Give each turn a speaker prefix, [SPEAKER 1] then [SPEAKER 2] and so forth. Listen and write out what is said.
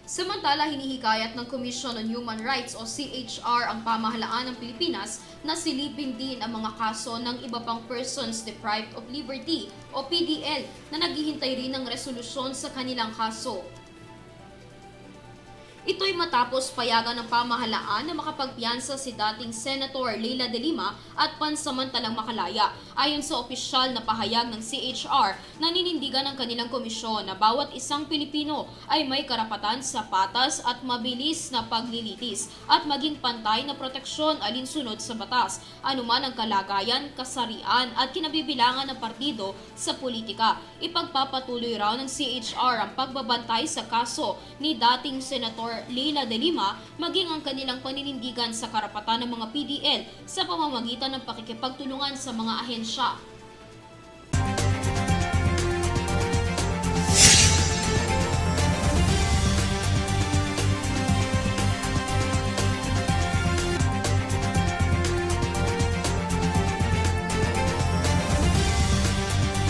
[SPEAKER 1] Samantala, hinihikayat ng Commission on Human Rights o CHR ang pamahalaan ng Pilipinas na silipin din ang mga kaso ng iba pang Persons Deprived of Liberty o PDL na naghihintay rin ng resolusyon sa kanilang kaso. Ito'y matapos payagan ng pamahalaan na makapagpiyansa si dating Senator Leila de Lima at pansamantalang makalaya. Ayon sa opisyal na pahayag ng CHR, naninindigan ng kanilang komisyon na bawat isang Pilipino ay may karapatan sa patas at mabilis na paglilitis at maging pantay na proteksyon alinsunod sa batas, anuman ang kalagayan, kasarian at kinabibilangan ng partido sa politika. Ipagpapatuloy raw ng CHR ang pagbabantay sa kaso ni dating Senator Leila de Lima maging ang kanilang paninindigan sa karapatan ng mga PDL sa pamamagitan ng pakikipagtulungan sa mga ahensya.